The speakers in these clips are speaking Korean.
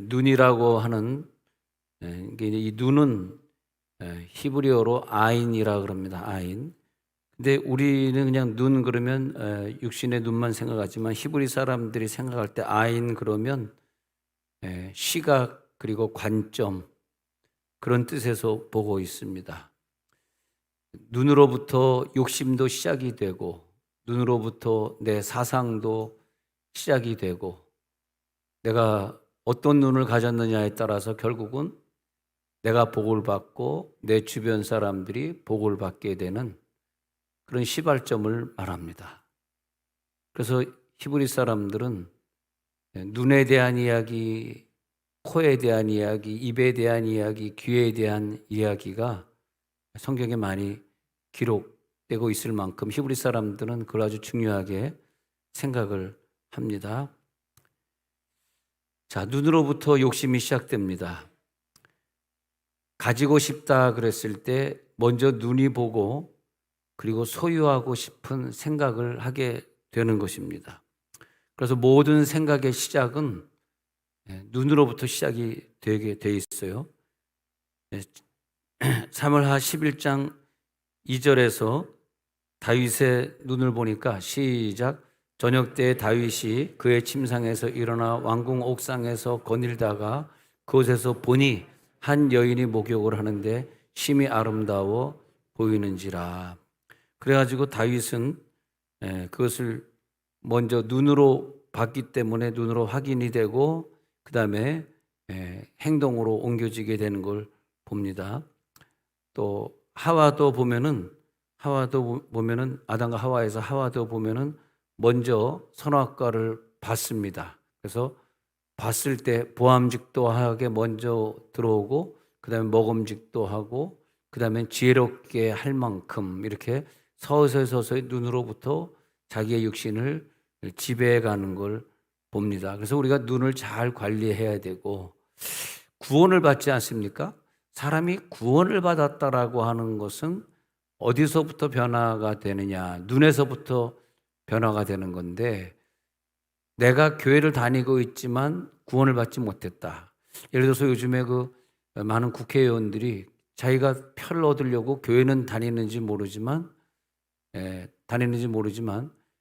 눈이라고 하는 이 눈은 히브리어로 아인이라 그럽니다. 아인. 근데 우리는 그냥 눈 그러면 육신의 눈만 생각하지만 히브리 사람들이 생각할 때 아인 그러면 시각 그리고 관점 그런 뜻에서 보고 있습니다. 눈으로부터 욕심도 시작이 되고 눈으로부터 내 사상도 시작이 되고 내가 어떤 눈을 가졌느냐에 따라서 결국은 내가 복을 받고 내 주변 사람들이 복을 받게 되는 그런 시발점을 말합니다. 그래서 히브리 사람들은 눈에 대한 이야기, 코에 대한 이야기, 입에 대한 이야기, 귀에 대한 이야기가 성경에 많이 기록되고 있을 만큼 히브리 사람들은 그걸 아주 중요하게 생각을 합니다. 자, 눈으로부터 욕심이 시작됩니다. 가지고 싶다 그랬을 때 먼저 눈이 보고 그리고 소유하고 싶은 생각을 하게 되는 것입니다. 그래서 모든 생각의 시작은 눈으로부터 시작이 되게 돼 있어요. 사무엘하 11장 2절에서 다윗의 눈을 보니까 시작. 저녁 때 다윗이 그의 침상에서 일어나 왕궁 옥상에서 거닐다가 그곳에서 보니 한 여인이 목욕을 하는데 심히 아름다워 보이는지라. 그래가지고 다윗은 그것을 먼저 눈으로 봤기 때문에 눈으로 확인이 되고 그 다음에 행동으로 옮겨지게 되는 걸 봅니다. 또 하와도 보면은 아담과 하와에서 하와도 보면은 먼저 선악과를 봤습니다. 그래서 봤을 때 보암직도 하게 먼저 들어오고 그 다음에 먹음직도 하고 그 다음에 지혜롭게 할 만큼 이렇게 서서히 눈으로부터 자기의 육신을 지배해 가는 걸 봅니다. 그래서 우리가 눈을 잘 관리해야 되고 구원을 받지 않습니까? 사람이 구원을 받았다라고 하는 것은 어디서부터 변화가 되느냐? 눈에서부터 변화가 되는 건데 내가 교회를 다니고 있지만 구원을 받지 못했다. 예를 들어서 요즘에 많은 국회의원들이 자기가 표를 얻으려고 교회는 다니는지 모르지만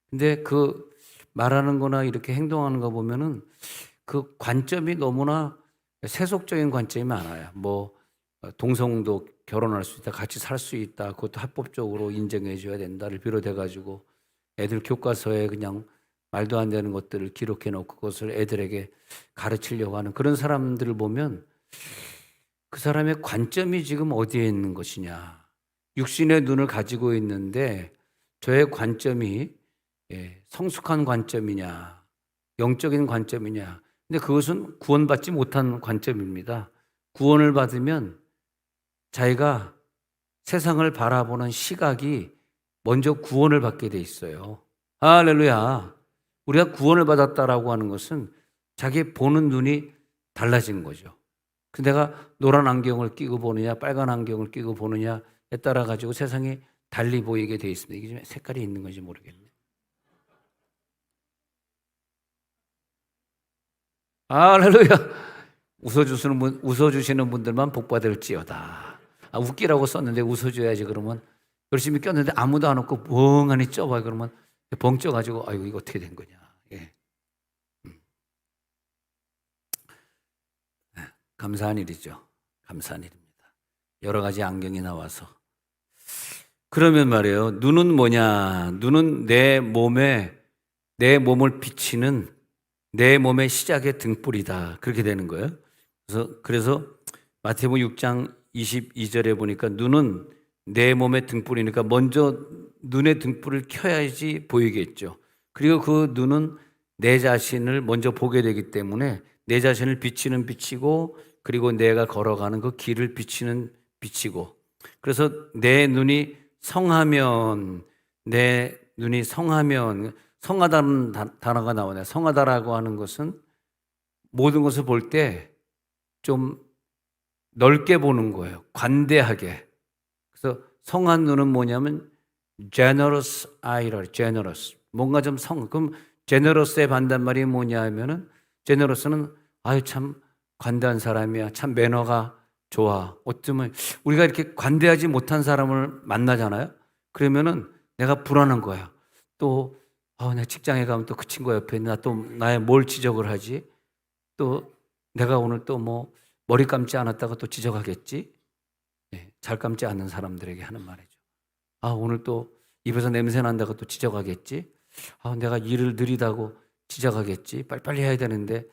근데 그 말하는 거나 이렇게 행동하는 거 보면은 그 관점이 너무나 세속적인 관점이 많아요. 뭐 동성도 결혼할 수 있다, 같이 살 수 있다, 그것도 합법적으로 인정해 줘야 된다를 비롯해 가지고 애들 교과서에 그냥 말도 안 되는 것들을 기록해 놓고 그것을 애들에게 가르치려고 하는 그런 사람들을 보면 그 사람의 관점이 지금 어디에 있는 것이냐. 육신의 눈을 가지고 있는데 저의 관점이 성숙한 관점이냐, 영적인 관점이냐. 근데 그것은 구원받지 못한 관점입니다. 구원을 받으면 자기가 세상을 바라보는 시각이 먼저 구원을 받게 돼 있어요. 할렐루야. 우리가 구원을 받았다라고 하는 것은 자기 보는 눈이 달라진 거죠. 내가 노란 안경을 끼고 보느냐 빨간 안경을 끼고 보느냐에 따라 가지고 세상이 달리 보이게 돼 있습니다. 이게 좀 색깔이 있는 건지 모르겠네. 할렐루야. 웃어주시는 분들만 복받을지어다. 웃기라고 썼는데 웃어줘야지. 그러면 열심히 꼈는데 아무도 안 웃고 멍하니 쪄봐요. 그러면 벙 쪄가지고 아이고 이거 어떻게 된 거냐. 감사한 일이죠. 감사한 일입니다. 여러 가지 안경이 나와서. 그러면 말이에요. 눈은 뭐냐? 눈은 내 몸을 비치는 내 몸의 시작의 등불이다. 그렇게 되는 거예요. 그래서 마태복음 6장 22절에 보니까 눈은 내 몸의 등불이니까 먼저 눈의 등불을 켜야지 보이겠죠. 그리고 그 눈은 내 자신을 먼저 보게 되기 때문에 내 자신을 비치는 빛이고 그리고 내가 걸어가는 그 길을 비치는 빛이고 그래서 내 눈이 성하면 성하다는 단어가 나오네요. 성하다라고 하는 것은 모든 것을 볼 때 좀 넓게 보는 거예요. 관대하게. 그래서 성한 눈은 뭐냐면 generous eye를 generous. 뭔가 좀 그럼 generous의 반대말이 뭐냐 하면은 generous는 참 관대한 사람이야. 참 매너가 좋아. 어쩌면 우리가 이렇게 관대하지 못한 사람을 만나잖아요. 그러면은 내가 불안한 거야. 또 내 직장에 가면 또 그 친구 옆에 나 또 나의 뭘 지적을 하지? 또 내가 오늘 또 뭐 머리 감지 않았다가 또 지적하겠지? 잘 감지 않는 사람들에게 하는 말이죠. 오늘 또 입에서 냄새 난다고 또 지적하겠지? 내가 일을 느리다고 지적하겠지? 빨리빨리 해야 되는데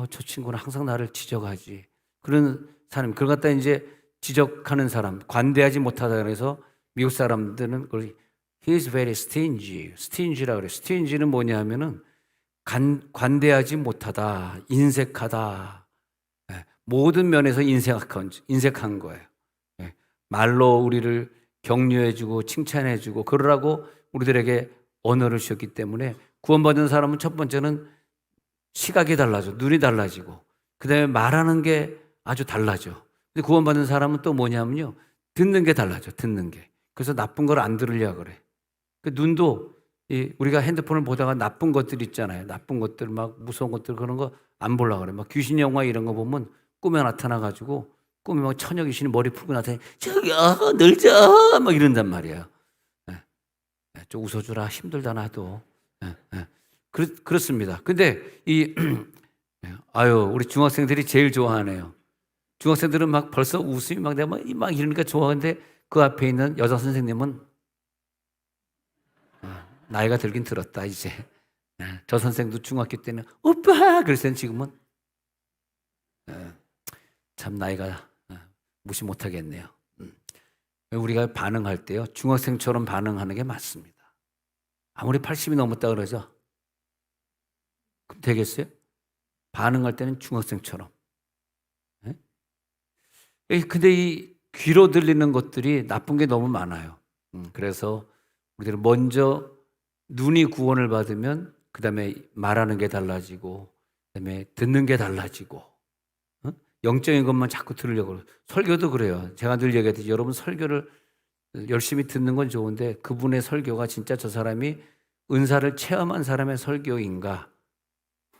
저 친구는 항상 나를 지적하지. 그런 사람, 그걸 갖다 이제 지적하는 사람, 관대하지 못하다 그래서 미국 사람들은 그걸 He's very stingy. stingy라고 그래요. stingy는 뭐냐 하면은 관대하지 못하다, 인색하다. 모든 면에서 인색한 거예요. 말로 우리를 격려해주고 칭찬해주고 그러라고 우리들에게 언어를 주셨기 때문에 구원받은 사람은 첫 번째는 시각이 달라져, 눈이 달라지고 그 다음에 말하는 게 아주 달라져. 근데 구원받은 사람은 또 뭐냐면요, 듣는 게 달라져. 듣는 게. 그래서 나쁜 걸 안 들으려고 그래. 그 눈도 우리가 핸드폰을 보다가 나쁜 것들 있잖아요. 나쁜 것들 막 무서운 것들 그런 거 안 보려고 그래. 막 귀신 영화 이런 거 보면 꿈에 나타나가지고 꿈에 막 처녀 귀신이 머리 풀고 나타나 저기요 늘자 막 이런단 말이에요. 좀 웃어주라 힘들다 나도. 그렇습니다. 근데 우리 중학생들이 제일 좋아하네요. 중학생들은 막 벌써 웃음이 막 내가 막 이러니까 좋아하는데 그 앞에 있는 여자 선생님은 나이가 들긴 들었다 이제. 저 선생도 중학교 때는 오빠 그랬어요. 지금은 참 나이가 무시 못하겠네요. 우리가 반응할 때요 중학생처럼 반응하는 게 맞습니다. 아무리 80이 넘었다 그러죠. 그럼 되겠어요? 반응할 때는 중학생처럼. 근데 이 귀로 들리는 것들이 나쁜 게 너무 많아요. 그래서 우리들은 먼저 눈이 구원을 받으면 그 다음에 말하는 게 달라지고 그 다음에 듣는 게 달라지고 영적인 것만 자꾸 들으려고 그래요. 설교도 그래요. 제가 늘 얘기하듯이 여러분 설교를 열심히 듣는 건 좋은데 그분의 설교가 진짜 저 사람이 은사를 체험한 사람의 설교인가?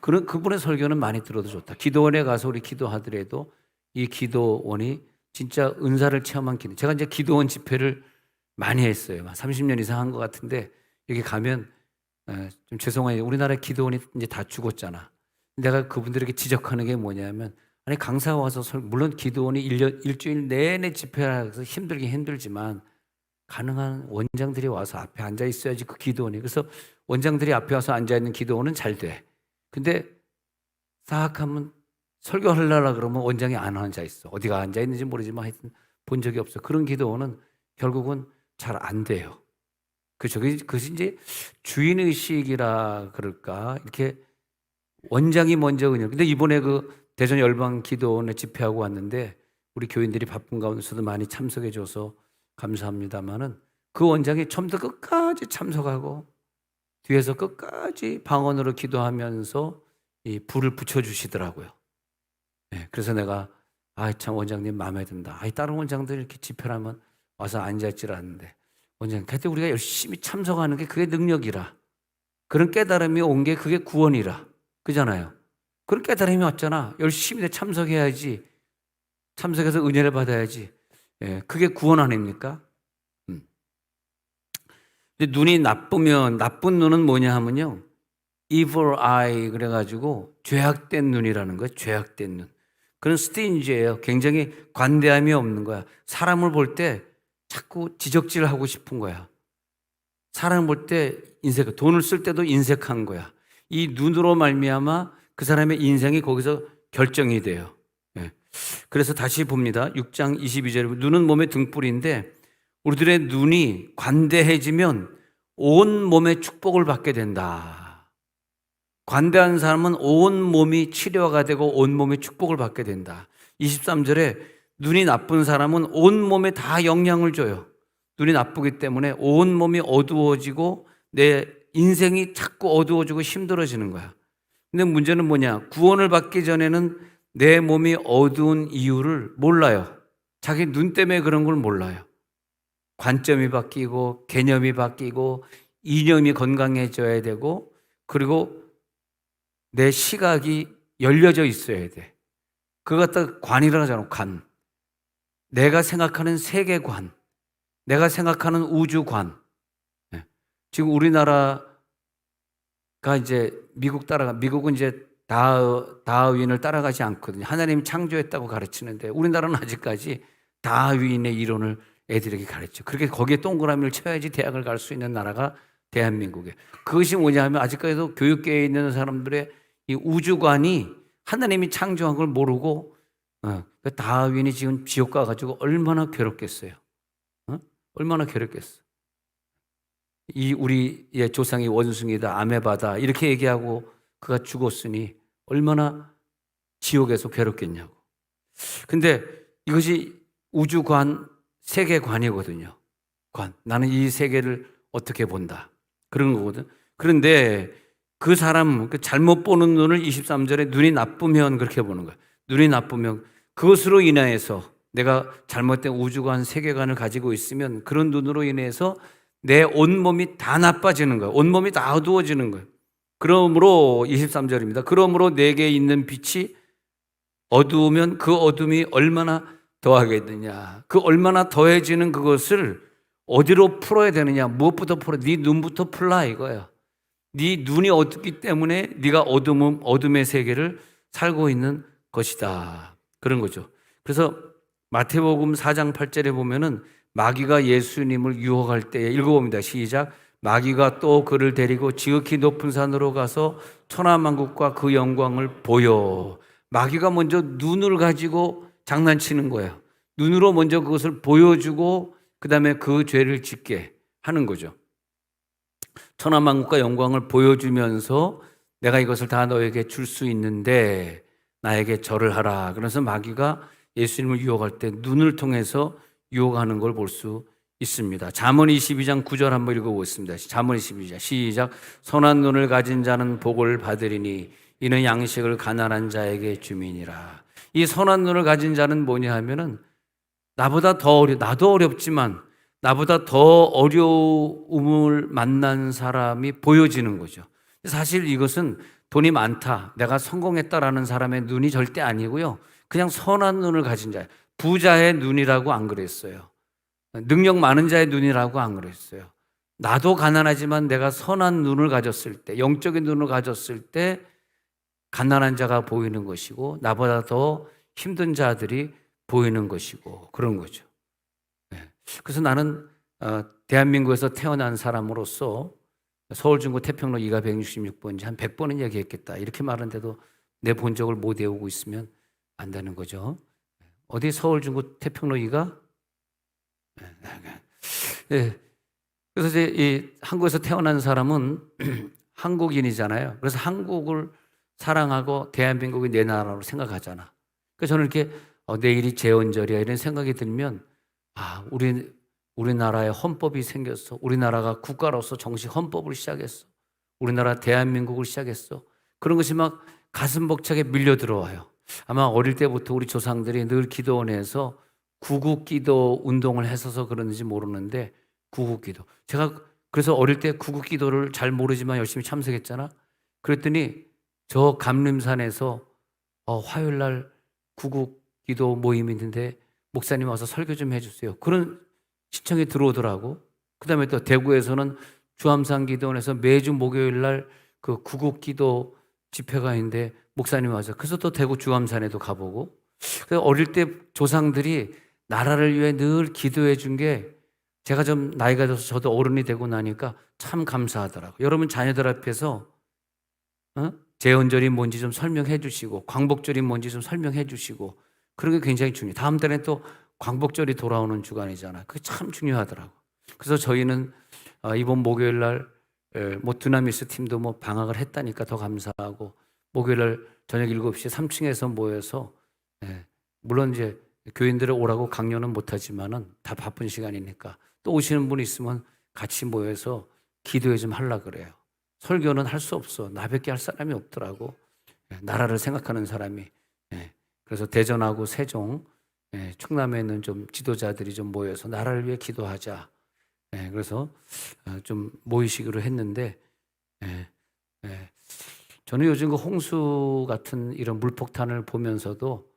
그분의 설교는 많이 들어도 좋다. 기도원에 가서 우리 기도하더라도 이 기도원이 진짜 은사를 체험한 기도. 제가 이제 기도원 집회를 많이 했어요. 30년 이상 한 것 같은데 여기 가면 좀 죄송해요. 우리나라 기도원이 이제 다 죽었잖아. 내가 그분들에게 지적하는 게 뭐냐면 아니 강사가 와서 물론 기도원이 일주일 내내 집회하면서 힘들긴 힘들지만 가능한 원장들이 와서 앞에 앉아 있어야지 그 기도원이. 그래서 원장들이 앞에 와서 앉아 있는 기도원은 잘 돼. 근데 싹 하면 설교하려고 그러면 원장이 안 앉아 있어. 어디가 앉아 있는지 모르지만 하여튼 본 적이 없어. 그런 기도원은 결국은 잘 안 돼요. 그것이 이제 주인의식이라 그럴까? 이렇게 원장이 먼저 근데 이번에 그 대전 열방 기도원에 집회하고 왔는데 우리 교인들이 바쁜 가운데서도 많이 참석해줘서 감사합니다만은 그 원장이 처음부터 끝까지 참석하고 뒤에서 끝까지 방언으로 기도하면서 이 불을 붙여주시더라고요. 그래서 내가 참 원장님 마음에 든다. 다른 원장들이 이렇게 집회를 하면 와서 앉아있질 않는데 원장님, 그때 우리가 열심히 참석하는 게 그게 능력이라. 그런 깨달음이 온 게 그게 구원이라. 그잖아요. 그런 깨달음이 왔잖아. 열심히 참석해야지. 참석해서 은혜를 받아야지. 그게 구원 아닙니까? 근데 눈이 나쁘면 나쁜 눈은 뭐냐 하면요. evil eye 그래가지고 죄악된 눈이라는 거예요. 죄악된 눈. 그런 스틴지예요. 굉장히 관대함이 없는 거야. 사람을 볼 때 자꾸 지적질하고 싶은 거야. 사람을 볼 때 돈을 쓸 때도 인색한 거야. 이 눈으로 말미암아 그 사람의 인생이 거기서 결정이 돼요. 그래서 다시 봅니다. 6장 22절에 눈은 몸의 등불인데 우리들의 눈이 관대해지면 온 몸의 축복을 받게 된다. 관대한 사람은 온 몸이 치료가 되고 온 몸이 축복을 받게 된다. 23절에 눈이 나쁜 사람은 온 몸에 다 영향을 줘요. 눈이 나쁘기 때문에 온 몸이 어두워지고 내 인생이 자꾸 어두워지고 힘들어지는 거야. 근데 문제는 뭐냐? 구원을 받기 전에는 내 몸이 어두운 이유를 몰라요. 자기 눈 때문에 그런 걸 몰라요. 관점이 바뀌고 개념이 바뀌고 이념이 건강해져야 되고 그리고 내 시각이 열려져 있어야 돼. 그거 갖다 관이라 하잖아. 관. 내가 생각하는 세계관, 내가 생각하는 우주관. 예. 지금 우리나라가 이제 미국은 이제 다윈을 따라가지 않거든요. 하나님이 창조했다고 가르치는데 우리나라는 아직까지 다윈의 이론을 애들에게 가르쳐. 그렇게 거기에 동그라미를 쳐야지 대학을 갈 수 있는 나라가 대한민국이에요. 그것이 뭐냐 하면 아직까지도 교육계에 있는 사람들의 이 우주관이 하나님이 창조한 걸 모르고 다윈이 지금 지옥 가가지고 얼마나 괴롭겠어요. 얼마나 괴롭겠어. 이 우리의 조상이 원숭이다, 아메바다 이렇게 얘기하고 그가 죽었으니 얼마나 지옥에서 괴롭겠냐고. 근데 이것이 우주관, 세계관이거든요. 나는 이 세계를 어떻게 본다. 그런 거거든. 그런데 그 사람, 잘못 보는 눈을 23절에 눈이 나쁘면 그렇게 보는 거야. 눈이 나쁘면 그것으로 인해서 내가 잘못된 우주관, 세계관을 가지고 있으면 그런 눈으로 인해서 내 온몸이 다 나빠지는 거야. 온몸이 다 어두워지는 거야. 그러므로 23절입니다. 그러므로 내게 있는 빛이 어두우면 그 어둠이 얼마나 더하겠느냐. 그 얼마나 더해지는 그것을 어디로 풀어야 되느냐. 무엇부터 풀어? 네 눈부터 풀라 이거야. 네 눈이 어둡기 때문에 네가 어둠의 세계를 살고 있는 것이다. 그런 거죠. 그래서 마태복음 4장 8절에 보면은 마귀가 예수님을 유혹할 때에 읽어봅니다. 시작. 마귀가 또 그를 데리고 지극히 높은 산으로 가서 천하만국과 그 영광을 보여. 마귀가 먼저 눈을 가지고 장난치는 거예요. 눈으로 먼저 그것을 보여주고 그 다음에 그 죄를 짓게 하는 거죠. 천하만국과 영광을 보여주면서 내가 이것을 다 너에게 줄 수 있는데 나에게 절을 하라. 그래서 마귀가 예수님을 유혹할 때 눈을 통해서 유혹하는 걸 볼 수 있습니다. 잠언 22장 9절 한번 읽어보겠습니다. 잠언 22장 시작. 선한 눈을 가진 자는 복을 받으리니 이는 양식을 가난한 자에게 주민이라. 이 선한 눈을 가진 자는 뭐냐 하면은 나보다 더 나도 어렵지만 나보다 더 어려움을 만난 사람이 보여지는 거죠. 사실 이것은 돈이 많다, 내가 성공했다라는 사람의 눈이 절대 아니고요. 그냥 선한 눈을 가진 자예요. 부자의 눈이라고 안 그랬어요. 능력 많은 자의 눈이라고 안 그랬어요. 나도 가난하지만 내가 선한 눈을 가졌을 때, 영적인 눈을 가졌을 때 가난한 자가 보이는 것이고 나보다 더 힘든 자들이 보이는 것이고 그런 거죠. 그래서 나는 대한민국에서 태어난 사람으로서 서울중구 태평로 2가 166번지 한 100번은 얘기했겠다 이렇게 말하는데도 내 본적을 못 외우고 있으면 안 되는 거죠. 어디 서울중구 태평로 2가? 네. 그래서 이제 이 한국에서 태어난 사람은 한국인이잖아요. 그래서 한국을 사랑하고 대한민국이 내 나라로 생각하잖아. 그래서 저는 이렇게 내일이 재헌절이야 이런 생각이 들면 우리나라에 헌법이 생겼어. 우리나라가 국가로서 정식 헌법을 시작했어. 우리나라 대한민국을 시작했어. 그런 것이 막 가슴 벅차게 밀려 들어와요. 아마 어릴 때부터 우리 조상들이 늘 기도원에서 구국기도 운동을 했어서 그런지 모르는데 구국기도. 제가 그래서 어릴 때 구국기도를 잘 모르지만 열심히 참석했잖아. 그랬더니 저 감림산에서 화요일날 구국기도 모임이 있는데 목사님 와서 설교 좀 해주세요. 그런 신청이 들어오더라고. 그 다음에 또 대구에서는 주암산 기도원에서 매주 목요일날 그 구국기도 집회가 있는데 목사님 와서 그래서 또 대구 주암산에도 가보고. 그래서 어릴 때 조상들이 나라를 위해 늘 기도해 준 게 제가 좀 나이가 들어서 저도 어른이 되고 나니까 참 감사하더라고요. 여러분 자녀들 앞에서 재헌절이 뭔지 좀 설명해 주시고 광복절이 뭔지 좀 설명해 주시고 그런 게 굉장히 중요해요. 다음 달에 또 광복절이 돌아오는 주간이잖아요. 그게 참 중요하더라고요. 그래서 저희는 이번 목요일 날 두나미스 팀도 뭐 방학을 했다니까 더 감사하고 목요일 날 저녁 7시에 3층에서 모여서 물론 이제 교인들을 오라고 강요는 못하지만은 다 바쁜 시간이니까 또 오시는 분이 있으면 같이 모여서 기도회 좀 하려고 그래요. 설교는 할 수 없어. 나밖에 할 사람이 없더라고. 나라를 생각하는 사람이. 그래서 대전하고 세종, 충남에 있는 좀 지도자들이 좀 모여서 나라를 위해 기도하자. 그래서 좀 모이시기로 했는데 저는 요즘 그 홍수 같은 이런 물폭탄을 보면서도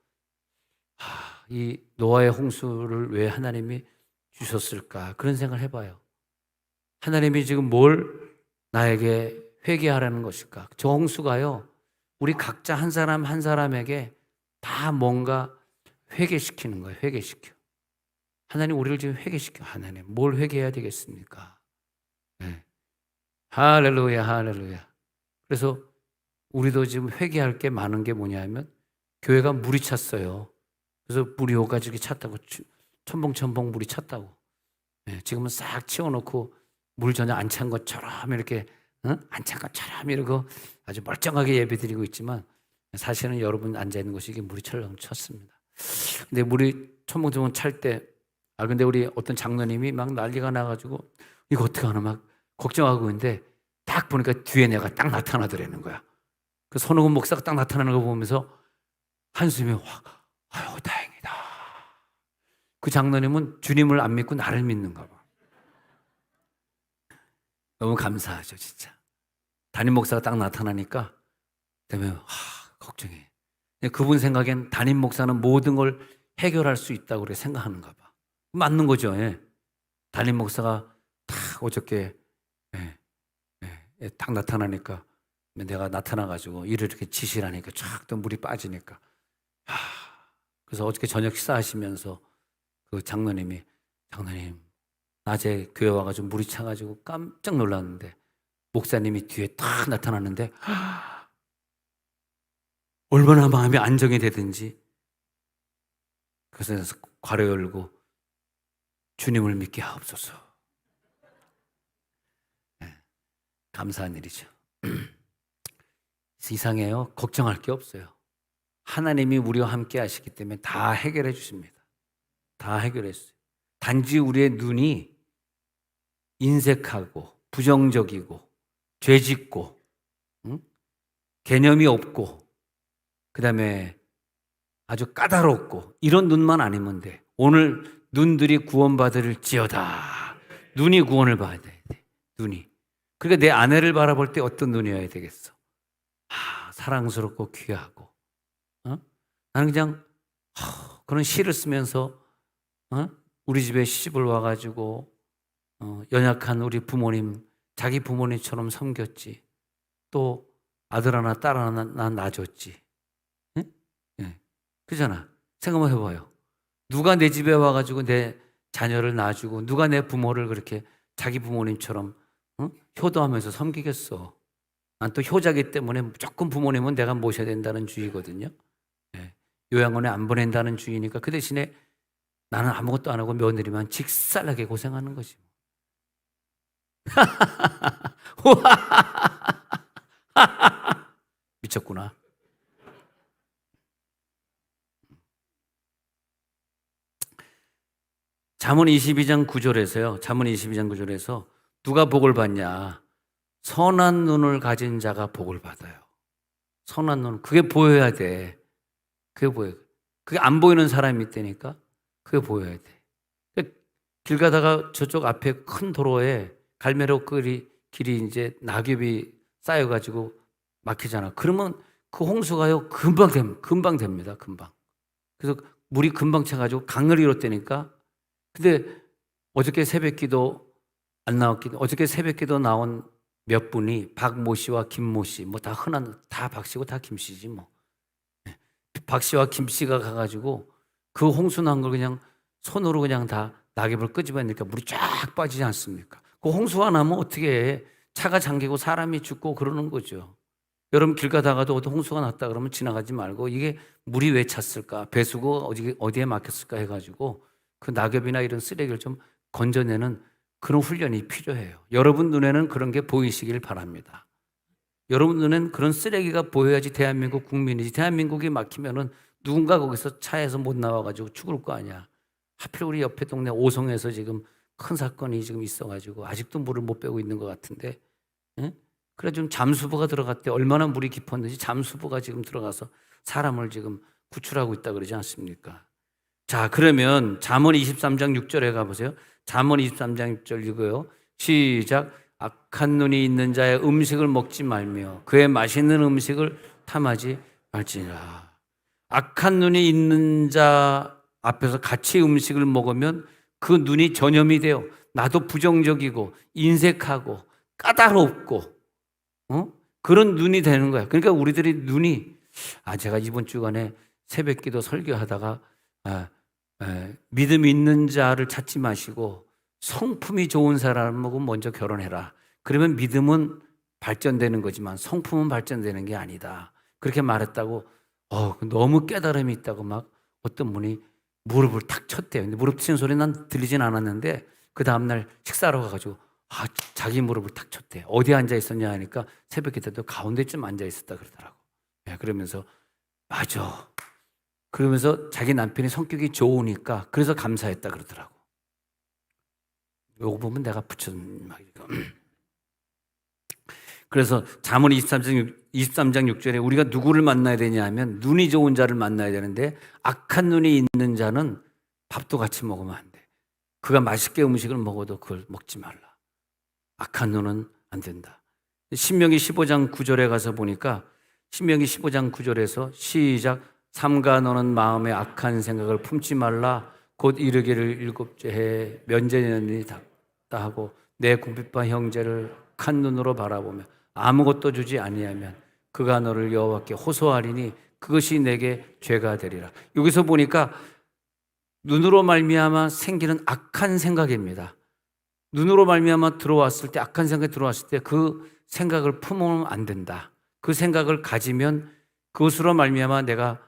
이 노아의 홍수를 왜 하나님이 주셨을까? 그런 생각을 해봐요. 하나님이 지금 뭘 나에게 회개하라는 것일까? 저 홍수가요, 우리 각자 한 사람 한 사람에게 다 뭔가 회개시키는 거예요. 회개시켜. 하나님 우리를 지금 회개시켜. 하나님 뭘 회개해야 되겠습니까? 네. 할렐루야, 할렐루야. 그래서 우리도 지금 회개할 게 많은 게 뭐냐면 교회가 물이 찼어요. 그래서 물이 오가지고 이렇게 찼다고, 첨벙첨벙 물이 찼다고. 네. 지금은 싹 치워놓고 물 전혀 안 찬 것처럼 이렇게, 안 찬 것처럼 이러고 아주 멀쩡하게 예배드리고 있지만 사실은 여러분 앉아 있는 곳이 이게 물이 철렁 찼습니다. 근데 물이 첨벙첨벙 찰 때, 근데 우리 어떤 장로님이 막 난리가 나가지고 이거 어떡하나 막 걱정하고 있는데 딱 보니까 뒤에 내가 딱 나타나더라는 거야. 그 손흥훈 목사가 딱 나타나는 거 보면서 한숨이 확, 아유 다행이다. 그 장로님은 주님을 안 믿고 나를 믿는가 봐. 너무 감사하죠, 진짜. 담임 목사가 딱 나타나니까 그다음에 걱정해. 그분 생각엔 담임 목사는 모든 걸 해결할 수 있다고 그렇게 생각하는가 봐. 맞는 거죠. 예. 담임 목사가 딱 어저께 딱 나타나니까 내가 나타나가지고 일을 이렇게 지시를 하니까 쫙 또 물이 빠지니까 그래서 어저께 저녁 식사하시면서 그 장로님 낮에 교회 와가지고 물이 차가지고 깜짝 놀랐는데 목사님이 뒤에 딱 나타났는데 얼마나 마음이 안정이 되든지 그래서 괄호 열고 주님을 믿게 하옵소서. 네, 감사한 일이죠. 이상해요. 걱정할 게 없어요. 하나님이 우리와 함께 하시기 때문에 다 해결해 주십니다. 다 해결했어요. 단지 우리의 눈이 인색하고 부정적이고 죄짓고 개념이 없고 그다음에 아주 까다롭고 이런 눈만 아니면 돼. 오늘 눈들이 구원받을지어다. 눈이 구원을 받아야 돼. 눈이. 그러니까 내 아내를 바라볼 때 어떤 눈이어야 되겠어? 사랑스럽고 귀하고. 나는 그냥 그런 시를 쓰면서 우리 집에 시집을 와가지고 연약한 우리 부모님, 자기 부모님처럼 섬겼지. 또 아들 하나 딸 하나 낳아줬지. 그잖아. 생각만 해봐요. 누가 내 집에 와가지고 내 자녀를 낳아주고 누가 내 부모를 그렇게 자기 부모님처럼 효도하면서 섬기겠어. 난 또 효자기 때문에 무조건 부모님은 내가 모셔야 된다는 주의거든요. 요양원에 안 보낸다는 주의니까 그 대신에 나는 아무것도 안 하고 며느리만 직살나게 고생하는 거지. 미쳤구나. 잠언 22장 9절에서요. 잠언 22장 9절에서 누가 복을 받냐? 선한 눈을 가진 자가 복을 받아요. 선한 눈. 그게 보여야 돼. 그게 보여. 그게 안 보이는 사람이 있다니까. 그게 보여야 돼. 길 가다가 저쪽 앞에 큰 도로에 갈매로 길이 이제 낙엽이 쌓여가지고 막히잖아. 그러면 그 홍수가요 금방 됩니다. 금방. 그래서 물이 금방 차가지고 강을 이뤘다니까. 근데 어저께 새벽기도 안 나왔기도 어저께 새벽기도 나온 몇 분이 박모 씨와 김모 씨 뭐 다 흔한 다 박 씨고 다 김 씨지 뭐. 박 씨와 김 씨가 가가지고 그 홍수 난 걸 그냥 손으로 그냥 다 낙엽을 끄집어내니까 물이 쫙 빠지지 않습니까? 그 홍수가 나면 어떻게 해? 차가 잠기고 사람이 죽고 그러는 거죠. 여러분 길 가다가도 홍수가 났다 그러면 지나가지 말고 이게 물이 왜 찼을까? 배수구 어디에 막혔을까 해가지고 그 낙엽이나 이런 쓰레기를 좀 건져내는 그런 훈련이 필요해요. 여러분 눈에는 그런 게 보이시길 바랍니다. 여러분 눈에는 그런 쓰레기가 보여야지 대한민국 국민이지. 대한민국이 막히면은 누군가 거기서 차에서 못 나와가지고 죽을 거 아니야. 하필 우리 옆에 동네 오송에서 지금 큰 사건이 지금 있어가지고 아직도 물을 못 빼고 있는 것 같은데, 그래 좀 잠수부가 들어갔대. 얼마나 물이 깊었는지 잠수부가 지금 들어가서 사람을 지금 구출하고 있다 그러지 않습니까? 자, 그러면 잠언 23장 6절에 가보세요. 잠언 23장 6절 읽어요. 시작. 악한 눈이 있는 자의 음식을 먹지 말며 그의 맛있는 음식을 탐하지 말지니라. 악한 눈이 있는 자 앞에서 같이 음식을 먹으면 그 눈이 전염이 돼요. 나도 부정적이고 인색하고 까다롭고 그런 눈이 되는 거야. 그러니까 우리들이 눈이 제가 이번 주간에 새벽기도 설교하다가 믿음 있는 자를 찾지 마시고 성품이 좋은 사람하고 먼저 결혼해라. 그러면 믿음은 발전되는 거지만 성품은 발전되는 게 아니다. 그렇게 말했다고 너무 깨달음이 있다고 막 어떤 분이 무릎을 탁 쳤대요. 근데 무릎 치는 소리 난 들리진 않았는데 그 다음날 식사하러 가가지고 자기 무릎을 탁 쳤대. 어디 앉아 있었냐 하니까 새벽 기도도 가운데쯤 앉아 있었다 그러더라고. 그러면서 맞아. 그러면서 자기 남편이 성격이 좋으니까 그래서 감사했다 그러더라고. 요거 보면 내가 붙여준 말이죠. 그래서 잠언 23장 6절에 우리가 누구를 만나야 되냐 하면 눈이 좋은 자를 만나야 되는데 악한 눈이 있는 자는 밥도 같이 먹으면 안 돼. 그가 맛있게 음식을 먹어도 그걸 먹지 말라. 악한 눈은 안 된다. 신명기 15장 9절에 가서 보니까 신명기 15장 9절에서 시작 삼가 너는 마음에 악한 생각을 품지 말라 곧 이르기를 일곱째 해 면제년이 닿다 하고 내 궁핍한 형제를 악한 눈으로 바라보며 아무것도 주지 아니하면 그가 너를 여호와께 호소하리니 그것이 내게 죄가 되리라. 여기서 보니까 눈으로 말미암아 생기는 악한 생각입니다. 눈으로 말미암아 들어왔을 때 악한 생각이 들어왔을 때 그 생각을 품으면 안 된다. 그 생각을 가지면 그것으로 말미암아 내가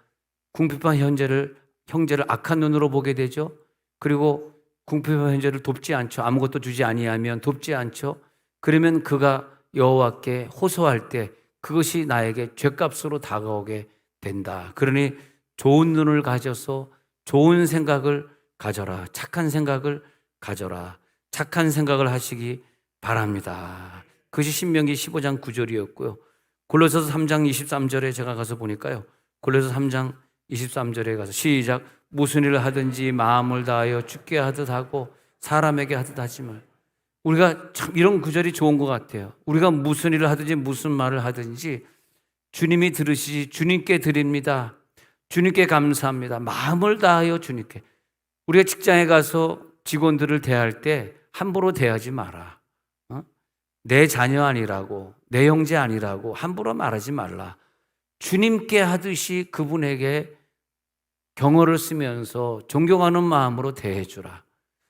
궁핍한 형제를 악한 눈으로 보게 되죠. 그리고 궁핍한 형제를 돕지 않죠. 아무것도 주지 아니하면 돕지 않죠. 그러면 그가 여호와께 호소할 때 그것이 나에게 죗값으로 다가오게 된다. 그러니 좋은 눈을 가져서 좋은 생각을 가져라. 착한 생각을 가져라. 착한 생각을 하시기 바랍니다. 그것이 신명기 15장 9절이었고요. 골로새서 3장 23절에 제가 가서 보니까요. 골로새서 3장 23절에 가서 시작 무슨 일을 하든지 마음을 다하여 주께 하듯 하고 사람에게 하듯 하지 말. 우리가 참 이런 구절이 좋은 것 같아요. 우리가 무슨 일을 하든지 무슨 말을 하든지 주님이 들으시지 주님께 드립니다. 주님께 감사합니다. 마음을 다하여 주님께. 우리가 직장에 가서 직원들을 대할 때 함부로 대하지 마라. 내 자녀 아니라고 내 형제 아니라고 함부로 말하지 말라. 주님께 하듯이 그분에게 경어를 쓰면서 존경하는 마음으로 대해주라.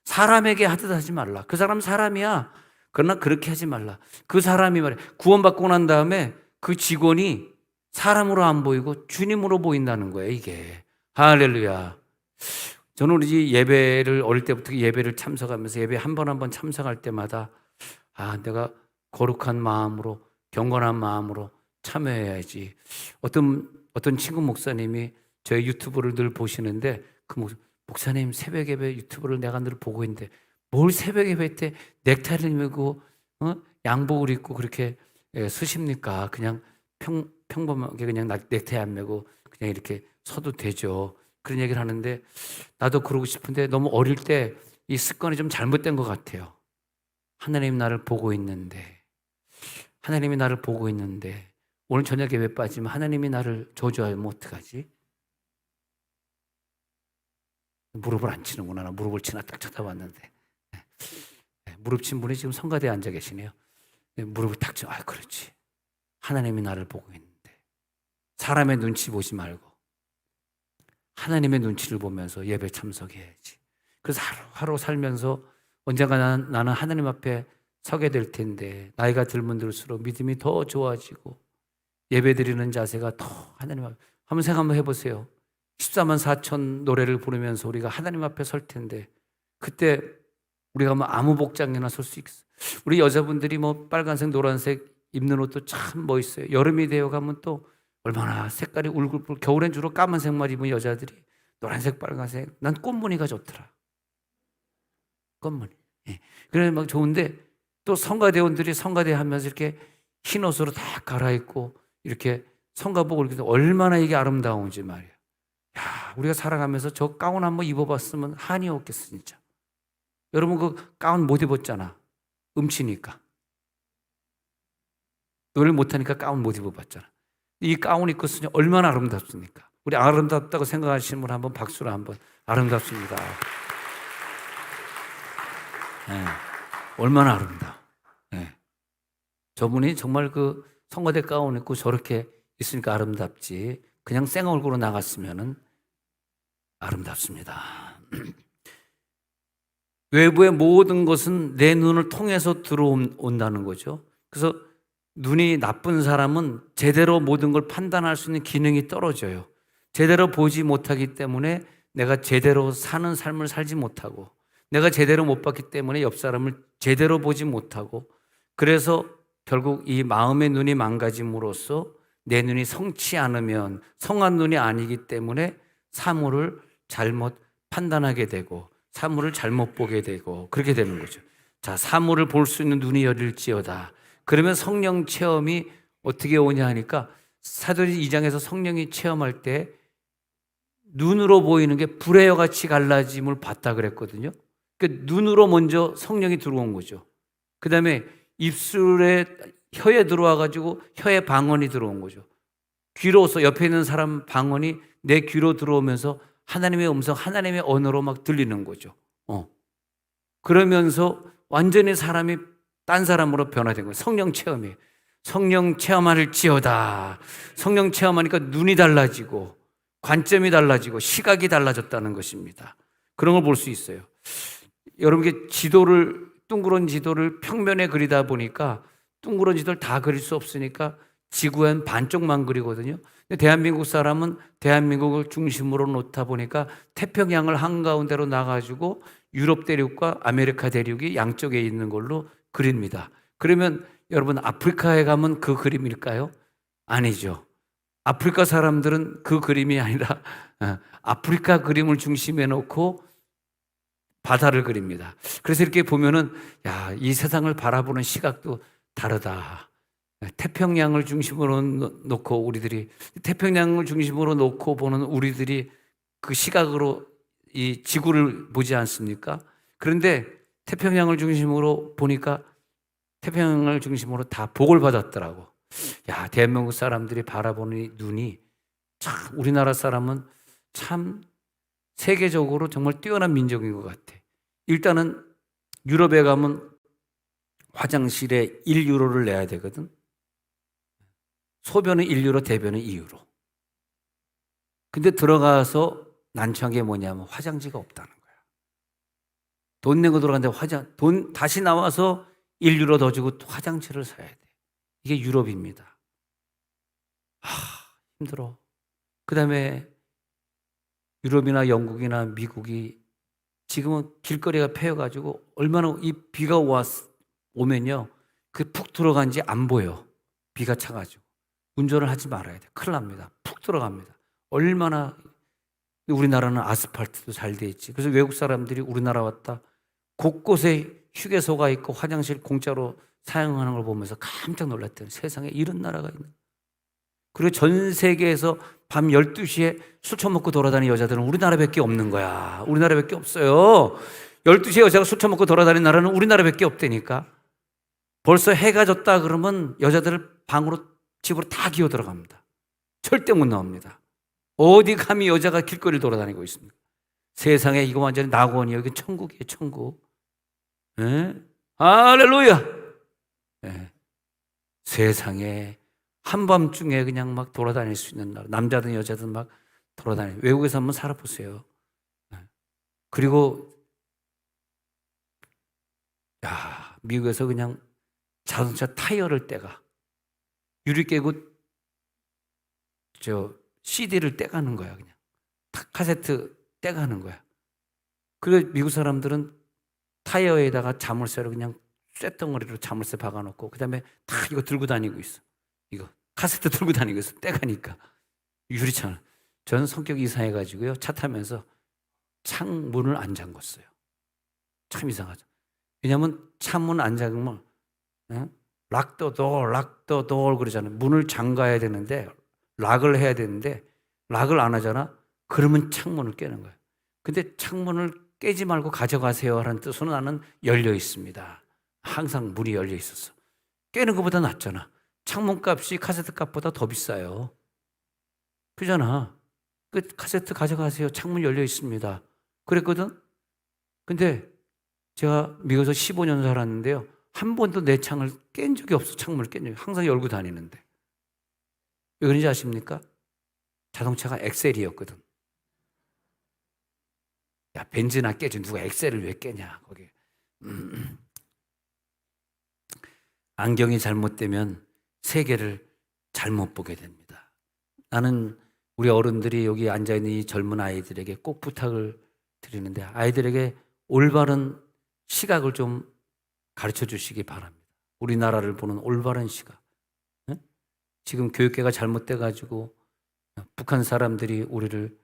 사람에게 하듯 하지 말라. 그 사람 사람이야. 그러나 그렇게 하지 말라. 그 사람이 말이야. 구원받고 난 다음에 그 직원이 사람으로 안 보이고 주님으로 보인다는 거예요, 이게. 할렐루야. 저는 우리 예배를 어릴 때부터 예배를 참석하면서 예배 한 번 한 번 참석할 때마다 내가 거룩한 마음으로 경건한 마음으로 참여해야지. 어떤 친구 목사님이 저희 유튜브를 늘 보시는데 그 목사님 새벽 예배 유튜브를 내가 늘 보고 있는데 뭘 새벽 예배 때 넥타이를 메고 양복을 입고 그렇게 쓰십니까? 그냥 평범하게 그냥 넥타이 안 메고 그냥 이렇게 서도 되죠. 그런 얘기를 하는데 나도 그러고 싶은데 너무 어릴 때 이 습관이 좀 잘못된 것 같아요. 하나님 나를 보고 있는데 하나님이 나를 보고 있는데 오늘 저녁 예배 빠지면 하나님이 나를 저주하면 어떡하지? 무릎을 안 치는구나. 나 무릎을 치나 딱 쳐다봤는데 무릎 친 분이 지금 성가대에 앉아 계시네요. 무릎을 탁 쳐. 그렇지. 하나님이 나를 보고 있는데 사람의 눈치 보지 말고 하나님의 눈치를 보면서 예배 참석해야지. 그래서 하루 살면서 언젠가 나는 하나님 앞에 서게 될 텐데 나이가 들면 들수록 믿음이 더 좋아지고 예배드리는 자세가 더 하나님 앞에 한번 생각 한번 해보세요. 14만 4천 노래를 부르면서 우리가 하나님 앞에 설 텐데 그때 우리가 뭐 아무 복장이나 설 수 있어. 우리 여자분들이 뭐 빨간색 노란색 입는 옷도 참 멋있어요. 여름이 되어 가면 또 얼마나 색깔이 울긋불. 겨울엔 주로 까만색만 입은 여자들이 노란색 빨간색. 난 꽃무늬가 좋더라. 꽃무늬. 그래 막 좋은데 또 성가대원들이 성가대 하면서 이렇게 흰 옷으로 다 갈아입고 이렇게 성가복을 입고 얼마나 이게 아름다운지 말이야. 우리가 살아가면서 저 가운 한번 입어봤으면 한이 없겠어 진짜. 여러분 그 가운 못 입었잖아. 음치니까. 노래를 못하니까 가운 못 입어봤잖아. 이 가운 입고 쓰니 얼마나 아름답습니까? 우리 아름답다고 생각하시는 분 한번 박수로 한번. 아름답습니다. 네. 얼마나 아름다워. 네. 저분이 정말 그 성가대 가운 입고 저렇게 있으니까 아름답지, 그냥 생 얼굴로 나갔으면은 아름답습니다. 외부의 모든 것은 내 눈을 통해서 들어온다는 거죠. 그래서 눈이 나쁜 사람은 제대로 모든 걸 판단할 수 있는 기능이 떨어져요. 제대로 보지 못하기 때문에 내가 제대로 사는 삶을 살지 못하고, 내가 제대로 못 봤기 때문에 옆 사람을 제대로 보지 못하고, 그래서 결국 이 마음의 눈이 망가짐으로써 내 눈이 성치 않으면 성한 눈이 아니기 때문에 사물을 잘못 판단하게 되고 사물을 잘못 보게 되고 그렇게 되는 거죠. 자, 사물을 볼 수 있는 눈이 열릴지어다. 그러면 성령 체험이 어떻게 오냐 하니까 사도행전 2장에서 성령이 체험할 때 눈으로 보이는 게 불의 여같이 갈라짐을 봤다 그랬거든요. 그러니까 눈으로 먼저 성령이 들어온 거죠. 그 다음에 입술에 혀에 들어와 가지고 혀에 방언이 들어온 거죠. 귀로서 옆에 있는 사람 방언이 내 귀로 들어오면서 하나님의 음성, 하나님의 언어로 막 들리는 거죠. 그러면서 완전히 사람이 딴 사람으로 변화된 거예요. 성령 체험이. 성령 체험할지어다. 성령 체험하니까 눈이 달라지고 관점이 달라지고 시각이 달라졌다는 것입니다. 그런 걸 볼 수 있어요. 여러분께 둥그런 지도를 평면에 그리다 보니까 둥그런 지도를 다 그릴 수 없으니까 지구엔 반쪽만 그리거든요. 근데 대한민국 사람은 대한민국을 중심으로 놓다 보니까 태평양을 한가운데로 놔가지고 유럽 대륙과 아메리카 대륙이 양쪽에 있는 걸로 그립니다. 그러면 여러분 아프리카에 가면 그 그림일까요? 아니죠. 아프리카 사람들은 그 그림이 아니라 아프리카 그림을 중심에 놓고 바다를 그립니다. 그래서 이렇게 보면은 야, 이 세상을 바라보는 시각도 다르다. 태평양을 중심으로 놓고 우리들이 태평양을 중심으로 놓고 보는 우리들이 그 시각으로 이 지구를 보지 않습니까? 그런데 태평양을 중심으로 보니까 태평양을 중심으로 다 복을 받았더라고. 야, 대한민국 사람들이 바라보는 눈이 참, 우리나라 사람은 참 세계적으로 정말 뛰어난 민족인 것 같아. 일단은 유럽에 가면 화장실에 1유로를 내야 되거든. 소변은 1유로, 대변은 2유로. 근데 들어가서 난처한 게 뭐냐면 화장지가 없다는 거야. 돈 내고 들어갔는데 돈 다시 나와서 1유로 더 주고 화장지를 사야 돼. 이게 유럽입니다. 힘들어. 그 다음에 유럽이나 영국이나 미국이 지금은 길거리가 패여가지고 얼마나 이 비가 오면요. 그 푹 들어간지 안 보여. 비가 차가지고. 운전을 하지 말아야 돼. 큰일 납니다. 푹 들어갑니다. 얼마나 우리나라는 아스팔트도 잘 돼 있지. 그래서 외국 사람들이 우리나라 왔다 곳곳에 휴게소가 있고 화장실 공짜로 사용하는 걸 보면서 깜짝 놀랐대요. 세상에 이런 나라가 있나. 그리고 전 세계에서 밤 12시에 술 처먹고 돌아다니는 여자들은 우리나라밖에 없는 거야. 우리나라밖에 없어요. 12시에 여자가 술 처먹고 돌아다니는 나라는 우리나라밖에 없다니까. 벌써 해가 졌다 그러면 여자들을 집으로 다 기어 들어갑니다. 절대 못 나옵니다. 어디 감히 여자가 길거리를 돌아다니고 있습니까? 세상에 이거 완전히 낙원이에요. 여기 천국이에요, 천국. 할렐루야. 세상에 한밤중에 그냥 막 돌아다닐 수 있는 나라. 남자든 여자든 막 돌아다니고. 외국에서 한번 살아보세요. 그리고 미국에서 그냥 자동차 타이어를 떼가. 유리 깨고 CD를 떼가는 거야. 그냥 카세트 떼가는 거야. 그리고 미국 사람들은 타이어에다가 자물쇠를 그냥 쇳덩어리로 자물쇠 박아놓고 그 다음에 다 이거 들고 다니고 있어. 이거 카세트 들고 다니고 있어. 떼가니까. 유리창을. 저는 성격이 이상해가지고요. 차 타면서 창문을 안 잠궜어요. 참 이상하죠. 왜냐하면 창문 안 잠그면 락 더 door 그러잖아요. 문을 잠가야 되는데 락을 해야 되는데 락을 안 하잖아. 그러면 창문을 깨는 거예요. 근데 창문을 깨지 말고 가져가세요 하는 뜻으로 나는 열려 있습니다. 항상 문이 열려 있었어. 깨는 것보다 낫잖아. 창문 값이 카세트 값보다 더 비싸요. 그잖아. 그 카세트 가져가세요. 창문 열려 있습니다. 그랬거든. 근데 제가 미국에서 15년 살았는데요. 한 번도 내 창을 깬 적이 없어. 창문을 깬 적이. 항상 열고 다니는데. 왜 그런지 아십니까? 자동차가 엑셀이었거든. 야, 벤츠나 깨지. 누가 엑셀을 왜 깨냐, 거기. 안경이 잘못되면 세계를 잘못 보게 됩니다. 나는 우리 어른들이 여기 앉아있는 이 젊은 아이들에게 꼭 부탁을 드리는데, 아이들에게 올바른 시각을 좀 가르쳐 주시기 바랍니다. 우리나라를 보는 올바른 시각. 응? 지금 교육계가 잘못돼가지고 북한 사람들이 우리를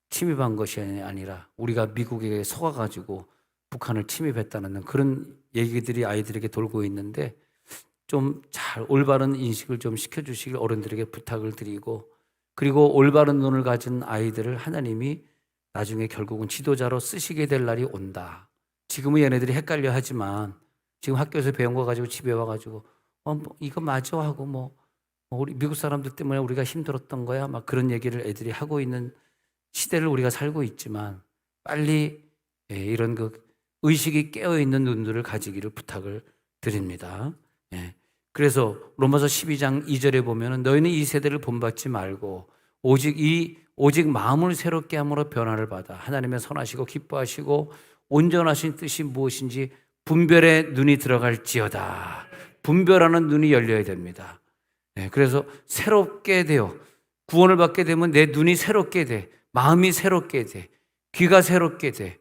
침입한 것이 아니라 우리가 미국에 속아가지고 북한을 침입했다는 그런 얘기들이 아이들에게 돌고 있는데, 좀 잘 올바른 인식을 좀 시켜주시길 어른들에게 부탁을 드리고, 그리고 올바른 눈을 가진 아이들을 하나님이 나중에 결국은 지도자로 쓰시게 될 날이 온다. 지금은 얘네들이 헷갈려 하지만 지금 학교에서 배운 거 가지고 집에 와가지고 뭐 이거 맞아 하고 우리 미국 사람들 때문에 우리가 힘들었던 거야 막 그런 얘기를 애들이 하고 있는 시대를 우리가 살고 있지만, 빨리 이런 그 의식이 깨어있는 눈들을 가지기를 부탁을 드립니다. 그래서 로마서 12장 2절에 보면은 너희는 이 세대를 본받지 말고 오직 마음을 새롭게 함으로 변화를 받아 하나님의 선하시고 기뻐하시고 온전하신 뜻이 무엇인지 분별의 눈이 들어갈지어다. 분별하는 눈이 열려야 됩니다. 그래서 새롭게 돼요. 구원을 받게 되면 내 눈이 새롭게 돼. 마음이 새롭게 돼. 귀가 새롭게 돼.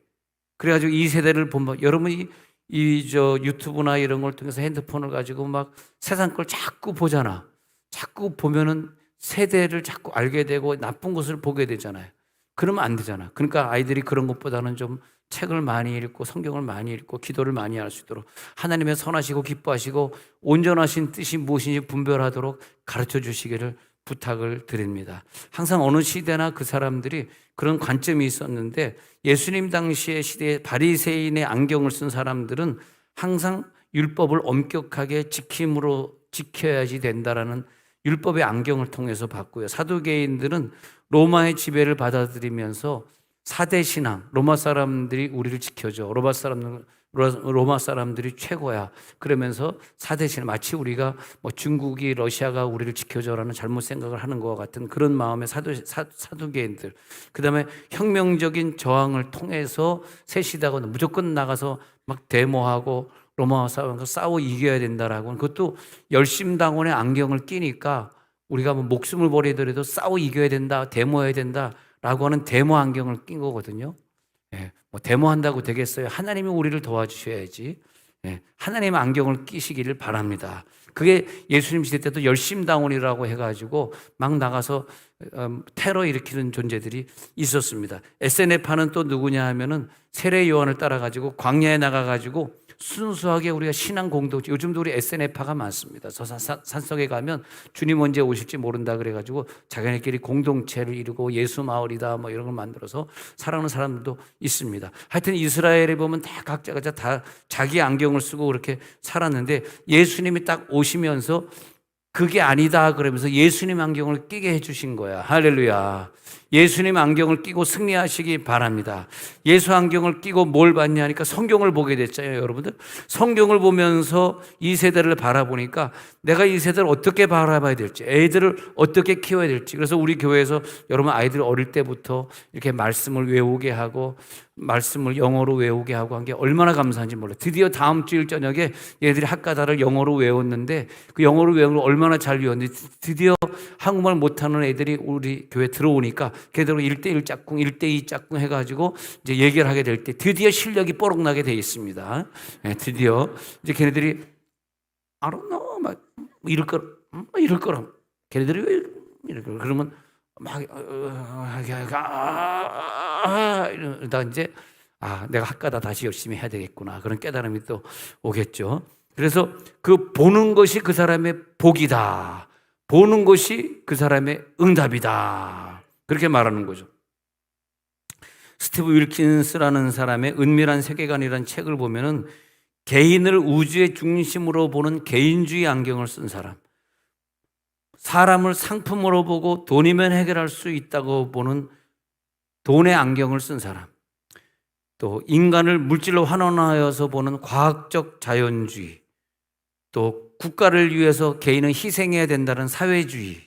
그래가지고 이 세대를 본받, 여러분이 유튜브나 이런 걸 통해서 핸드폰을 가지고 막 세상 걸 자꾸 보잖아. 자꾸 보면은 세대를 자꾸 알게 되고 나쁜 것을 보게 되잖아요. 그러면 안 되잖아. 그러니까 아이들이 그런 것보다는 좀 책을 많이 읽고 성경을 많이 읽고 기도를 많이 할 수 있도록 하나님의 선하시고 기뻐하시고 온전하신 뜻이 무엇인지 분별하도록 가르쳐 주시기를 부탁을 드립니다. 항상 어느 시대나 그 사람들이 그런 관점이 있었는데, 예수님 당시의 시대에 바리새인의 안경을 쓴 사람들은 항상 율법을 엄격하게 지켜야지 된다라는 율법의 안경을 통해서 봤고요. 사두개인들은 로마의 지배를 받아들이면서 사대 신앙, 로마 사람들이 우리를 지켜줘. 로마 사람들이 최고야. 그러면서 사대 신앙, 마치 우리가 중국이 러시아가 우리를 지켜줘라는 잘못 생각을 하는 것과 같은 그런 마음의 사두개인들. 그 다음에 혁명적인 저항을 통해서 셋이다가 무조건 나가서 막 데모하고 로마 사람과 싸워 이겨야 된다라고, 그것도 열심당원의 안경을 끼니까 우리가 목숨을 버리더라도 싸워 이겨야 된다, 데모해야 된다라고 하는 데모 안경을 낀 거거든요. 데모한다고 되겠어요? 하나님이 우리를 도와주셔야지. 하나님의 안경을 끼시기를 바랍니다. 그게 예수님 시대 때도 열심당원이라고 해가지고 막 나가서 테러 일으키는 존재들이 있었습니다. SNF파는 또 누구냐 하면은 세례 요한을 따라가지고 광야에 나가가지고 순수하게 우리가 신앙 공동체, 요즘도 우리 SNF파가 많습니다. 저 산속에 가면 주님 언제 오실지 모른다 그래가지고 자기네끼리 공동체를 이루고 예수 마을이다 이런 걸 만들어서 살아가는 사람들도 있습니다. 하여튼 이스라엘에 보면 다 각자가 다 자기 안경을 쓰고 그렇게 살았는데, 예수님이 딱 오시면서 그게 아니다 그러면서 예수님 안경을 끼게 해주신 거야. 할렐루야. 예수님 안경을 끼고 승리하시기 바랍니다. 예수 안경을 끼고 뭘 봤냐 하니까 성경을 보게 됐잖아요, 여러분들. 성경을 보면서 이 세대를 바라보니까 내가 이 세대를 어떻게 바라봐야 될지, 애들을 어떻게 키워야 될지. 그래서 우리 교회에서 여러분 아이들 어릴 때부터 이렇게 말씀을 외우게 하고 말씀을 영어로 외우게 하고 한 게 얼마나 감사한지 몰라요. 드디어 다음 주일 저녁에 얘들이 학가다를 영어로 외웠는데, 그 영어로 외우는 걸 얼마나 잘 외웠는데 드디어 한국말 못하는 애들이 우리 교회 들어오니까 걔들 1대1 짝꿍, 1대2 짝꿍 해가지고 이제 얘기를 하게 될 때 드디어 실력이 뽀록나게 돼 있습니다. 드디어 이제 걔네들이 I don't know 막 이럴 거라 걔네들이 왜 이럴 거라 그러면 막 이러다 이제 내가 학가다 다시 열심히 해야 되겠구나 그런 깨달음이 또 오겠죠. 그래서 그 보는 것이 그 사람의 복이다. 보는 것이 그 사람의 응답이다. 그렇게 말하는 거죠. 스티브 윌킨스라는 사람의 은밀한 세계관이라는 책을 보면은 개인을 우주의 중심으로 보는 개인주의 안경을 쓴 사람, 사람을 상품으로 보고 돈이면 해결할 수 있다고 보는 돈의 안경을 쓴 사람, 또 인간을 물질로 환원하여서 보는 과학적 자연주의, 또 국가를 위해서 개인은 희생해야 된다는 사회주의,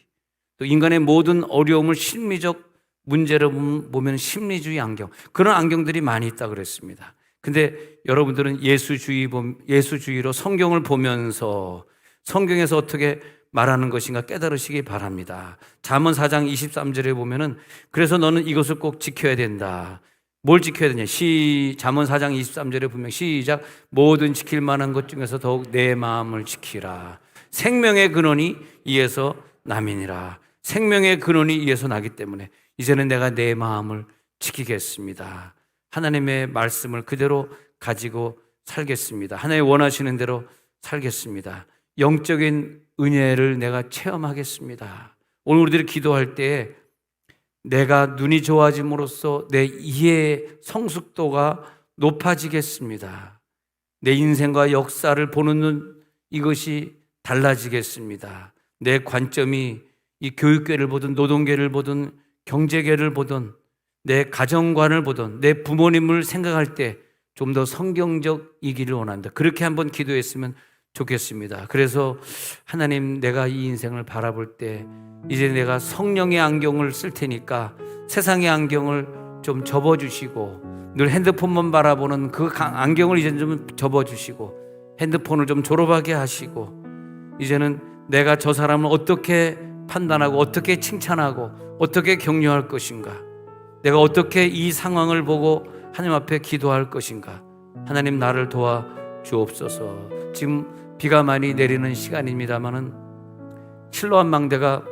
또 인간의 모든 어려움을 심리적 문제로 보면 심리주의 안경, 그런 안경들이 많이 있다 그랬습니다. 근데 여러분들은 예수주의로 성경을 보면서 성경에서 어떻게 말하는 것인가 깨달으시기 바랍니다. 잠언 4장 23절에 보면은 그래서 너는 이것을 꼭 지켜야 된다. 뭘 지켜야 되냐? 잠언 4장 23절에 보면 시작. 모든 지킬 만한 것 중에서 더욱 내 마음을 지키라. 생명의 근원이 이에서 남이니라. 생명의 근원이 이에서 나기 때문에 이제는 내가 내 마음을 지키겠습니다. 하나님의 말씀을 그대로 가지고 살겠습니다. 하나님 원하시는 대로 살겠습니다. 영적인 은혜를 내가 체험하겠습니다. 오늘 우리들이 기도할 때 내가 눈이 좋아짐으로써 내 이해의 성숙도가 높아지겠습니다. 내 인생과 역사를 보는 눈, 이것이 달라지겠습니다. 내 관점이 이 교육계를 보든 노동계를 보든 경제계를 보든 내 가정관을 보든 내 부모님을 생각할 때 좀 더 성경적이기를 원한다. 그렇게 한번 기도했으면 좋겠습니다. 그래서 하나님, 내가 이 인생을 바라볼 때 이제 내가 성령의 안경을 쓸 테니까 세상의 안경을 좀 접어주시고 늘 핸드폰만 바라보는 그 안경을 이제 좀 접어주시고 핸드폰을 좀 졸업하게 하시고 이제는 내가 저 사람을 어떻게 판단하고 어떻게 칭찬하고 어떻게 격려할 것인가, 내가 어떻게 이 상황을 보고 하나님 앞에 기도할 것인가. 하나님, 나를 도와 주옵소서. 지금 비가 많이 내리는 시간입니다마는 실로암 망대가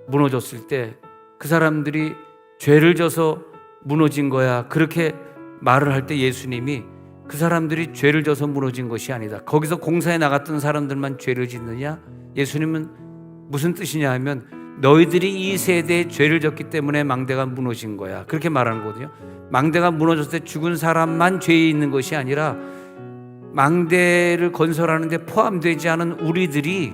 무너졌을 때 그 사람들이 죄를 져서 무너진 거야, 그렇게 말을 할 때 예수님이 그 사람들이 죄를 져서 무너진 것이 아니다. 거기서 공사에 나갔던 사람들만 죄를 짓느냐? 예수님은 무슨 뜻이냐 하면 너희들이 이 세대에 죄를 졌기 때문에 망대가 무너진 거야, 그렇게 말하는 거거든요. 망대가 무너졌을 때 죽은 사람만 죄에 있는 것이 아니라 망대를 건설하는 데 포함되지 않은 우리들이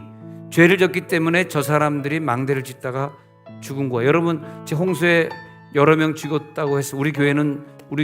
죄를 졌기 때문에 저 사람들이 망대를 짓다가 죽은 거예요. 여러분, 홍수에 여러 명 죽었다고 해서 우리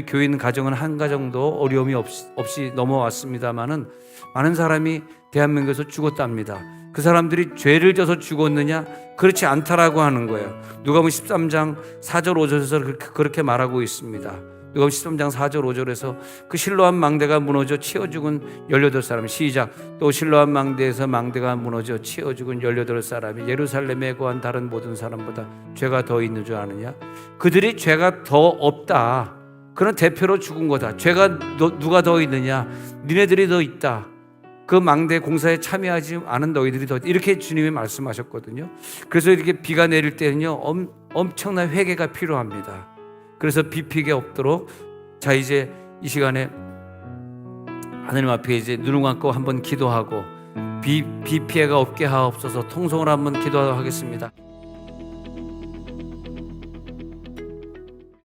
교인 가정은 한 가정도 어려움이 없이 넘어왔습니다마는 많은 사람이 대한민국에서 죽었답니다. 그 사람들이 죄를 져서 죽었느냐? 그렇지 않다라고 하는 거예요. 누가복음 13장 4절 5절에서 그렇게 말하고 있습니다. 누가복음 13장 4절 5절에서 그 실로암 망대가 무너져 치어 죽은 18사람, 시작. 또 실로암 망대에서 망대가 무너져 치어 죽은 18사람이 예루살렘에 거한 다른 모든 사람보다 죄가 더 있는 줄 아느냐? 그들이 죄가 더 없다, 그런 대표로 죽은 거다. 죄가 누가 더 있느냐? 니네들이 더 있다. 그 망대 공사에 참여하지 않은 너희들이 더 있다. 이렇게 주님이 말씀하셨거든요. 그래서 이렇게 비가 내릴 때는요, 엄청난 회개가 필요합니다. 그래서 비 피게 없도록, 자, 이제 이 시간에 하나님 앞에 이제 눈을 감고 한번 기도하고 비 피해가 없게 하옵소서 통성으로 한번 기도하겠습니다.